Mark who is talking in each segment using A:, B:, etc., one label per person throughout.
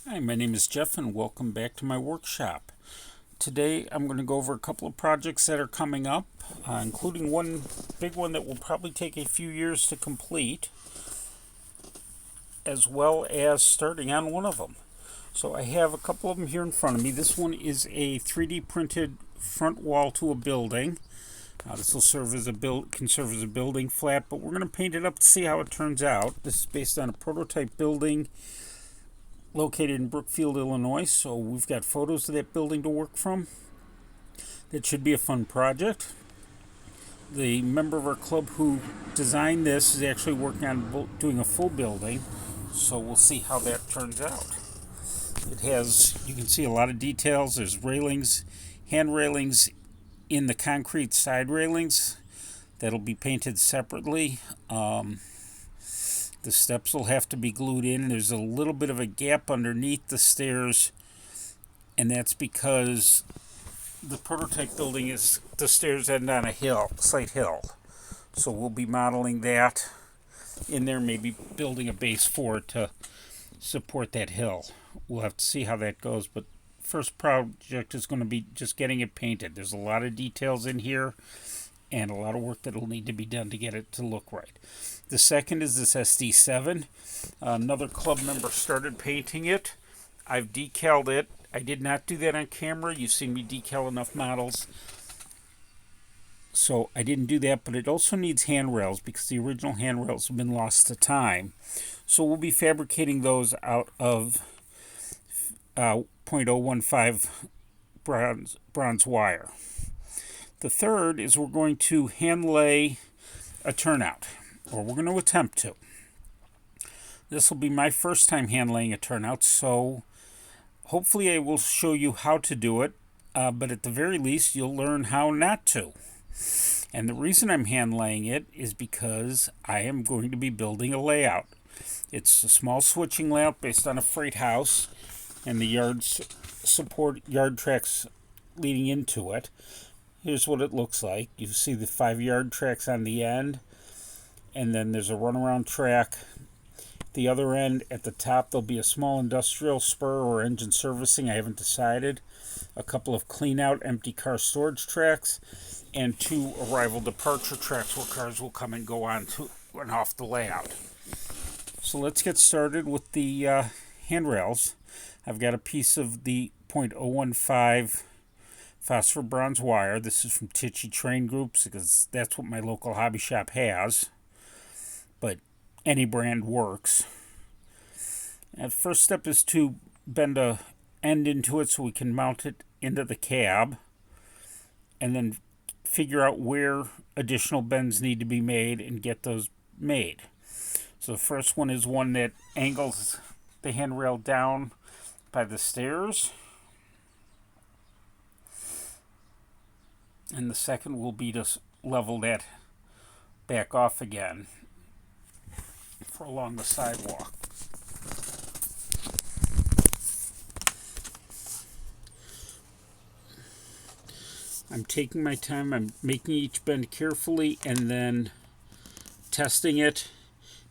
A: Hi, my name is Jeff and welcome back to my workshop. Today I'm going to go over a couple of projects that are coming up, including one big one that will probably take a few years to complete, as well as starting on one of them. So I have a couple of them here in front of me. This one is a 3D printed front wall to a building. This will serve as can serve as a building flat, but we're going to paint it up to see how it turns out. This is based on a prototype building located in Brookfield, Illinois, so we've got photos of that building to work from. That should be a fun project. The member of our club who designed this is actually working on doing a full building, so we'll see how that turns out. It has, you can see a lot of details. There's railings, hand railings in the concrete side railings that'll be painted separately. The steps will have to be glued in. There's a little bit of a gap underneath the stairs, and that's because the prototype building is, the stairs end on a hill, slight hill. So we'll be modeling that in there, maybe building a base for it to support that hill. We'll have to see how that goes, but first project is going to be just getting it painted. There's a lot of details in here and a lot of work that will need to be done to get it to look right. The second is this SD7. Another club member started painting it. I've decaled it. I did not do that on camera. You've seen me decal enough models, so I didn't do that, but it also needs handrails because the original handrails have been lost to time. So we'll be fabricating those out of 0.015 bronze wire. The third is we're going to hand lay a turnout, or we're going to attempt to. This will be my first time hand laying a turnout, so hopefully I will show you how to do it, but at the very least you'll learn how not to. And the reason I'm hand laying it is because I am going to be building a layout. It's a small switching layout based on a freight house, and the yards support yard tracks leading into it. Here's what it looks like. You see the 5-yard tracks on the end, and then there's a runaround track. The other end, at the top, there'll be a small industrial spur or engine servicing. I haven't decided. A couple of clean-out empty car storage tracks, and 2 arrival departure tracks where cars will come and go on to and off the layout. So let's get started with the handrails. I've got a piece of the 0.015 phosphor bronze wire. This is from Tichy Train Groups because that's what my local hobby shop has, but any brand works. And first step is to bend a end into it so we can mount it into the cab, and then figure out where additional bends need to be made and get those made. So the first one is one that angles the handrail down by the stairs, and the second will be to level that back off again for along the sidewalk. I'm taking my time. I'm making each bend carefully and then testing it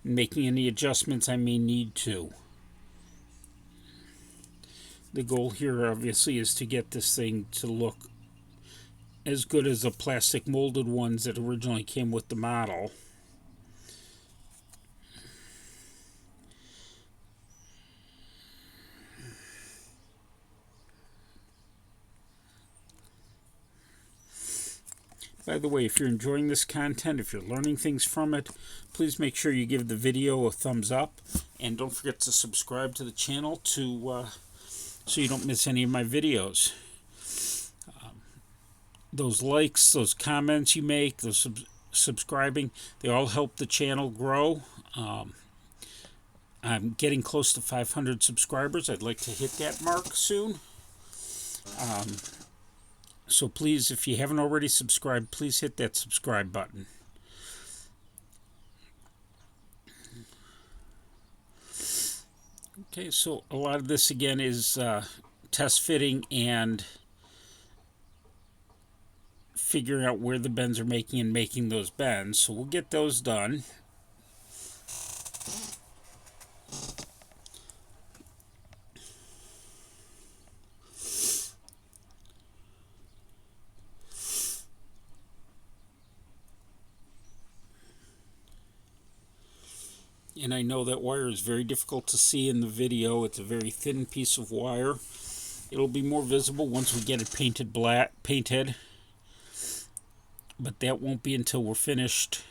A: and making any adjustments I may need to. The goal here obviously is to get this thing to look as good as the plastic molded ones that originally came with the model. By the way, if you're enjoying this content, if you're learning things from it, please make sure you give the video a thumbs up, and don't forget to subscribe to the channel so you don't miss any of my videos. Those likes, those comments you make, those subscribing, they all help the channel grow. I'm getting close to 500 subscribers. I'd like to hit that mark soon. So please, if you haven't already subscribed, please hit that subscribe button. Okay, so a lot of this again is test fitting and figuring out where the bends are making and making those bends. So we'll get those done. I know that wire is very difficult to see in the video. It's a very thin piece of wire. It'll be more visible once we get it painted black, but that won't be until we're finished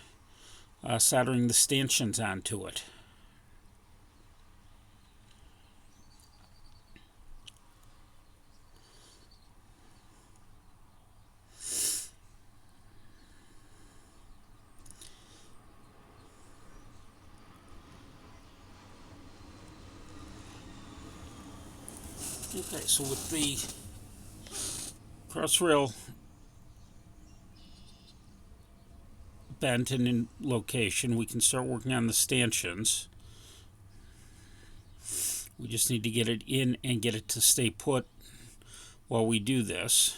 A: soldering the stanchions onto it. Okay, so with the crossrail bent and in location, we can start working on the stanchions. We just need to get it in and get it to stay put while we do this.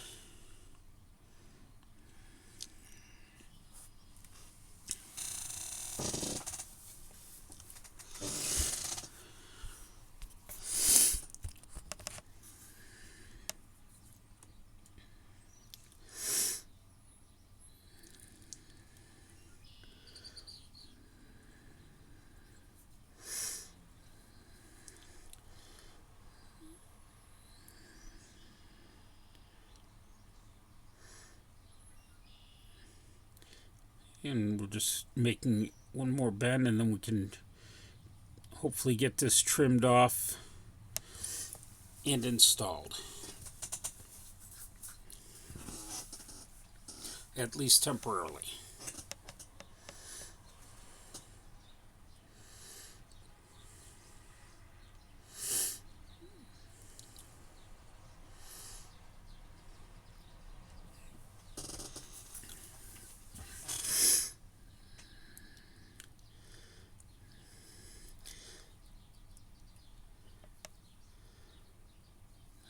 A: And we're just making one more bend, and then we can hopefully get this trimmed off and installed, at least temporarily.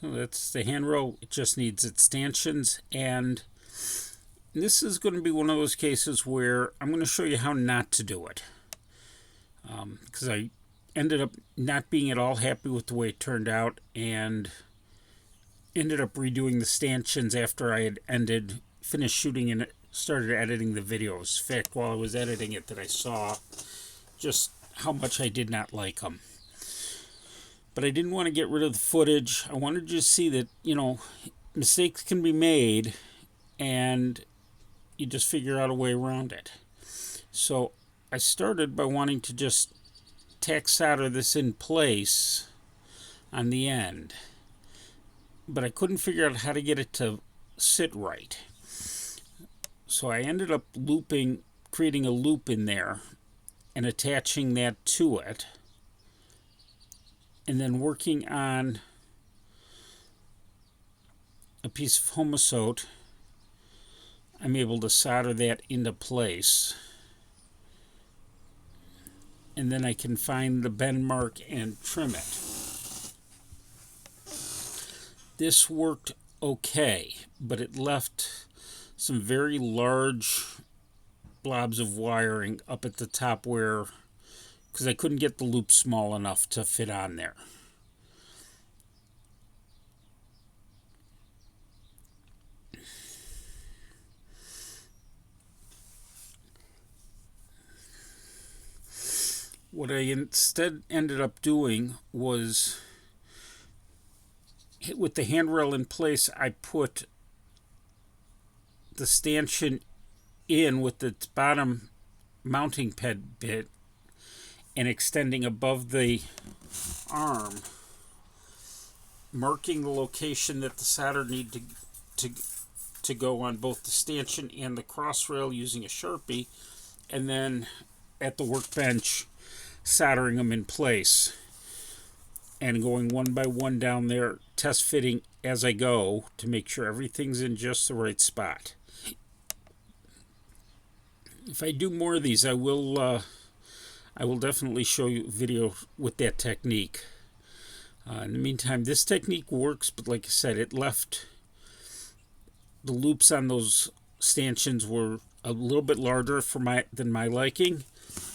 A: So that's the handrail. It just needs its stanchions, and this is going to be one of those cases where I'm going to show you how not to do it, because I ended up not being at all happy with the way it turned out, and ended up redoing the stanchions after I had finished shooting and started editing the videos. In fact, while I was editing it, that I saw just how much I did not like them. But I didn't want to get rid of the footage. I wanted you to see that, you know, mistakes can be made and you just figure out a way around it. So I started by wanting to just tack solder this in place on the end. But I couldn't figure out how to get it to sit right. So I ended up creating a loop in there and attaching that to it. And then working on a piece of homosote, I'm able to solder that into place. And then I can find the bend mark and trim it. This worked okay, but it left some very large blobs of wiring up at the top because I couldn't get the loop small enough to fit on there. What I instead ended up doing was, with the handrail in place, I put the stanchion in with its bottom mounting peg bit and extending above the arm, marking the location that the solder need to go on both the stanchion and the crossrail using a Sharpie, and then at the workbench soldering them in place and going one by one down there, test fitting as I go to make sure everything's in just the right spot. If I do more of these, I will definitely show you a video with that technique. In the meantime, this technique works, but like I said, it left the loops on those stanchions were a little bit larger than my liking,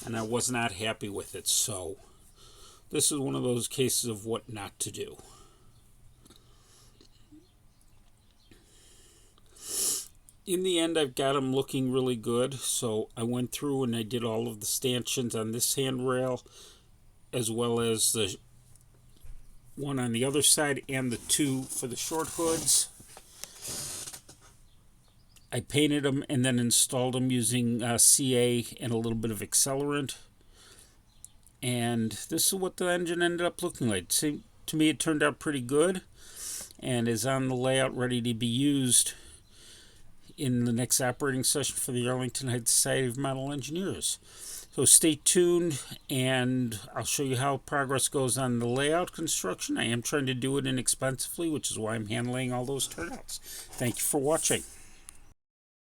A: and I was not happy with it. So this is one of those cases of what not to do. In the end, I've got them looking really good, so I went through and I did all of the stanchions on this handrail. as well as the one on the other side and the two for the short hoods. I painted them and then installed them using CA and a little bit of accelerant. And this is what the engine ended up looking like. See, to me it turned out pretty good and is on the layout ready to be used in the next operating session for the Arlington Heights Society of Model Engineers. So stay tuned, and I'll show you how progress goes on the layout construction. I am trying to do it inexpensively, which is why I'm handling all those turnouts. Thank you for watching.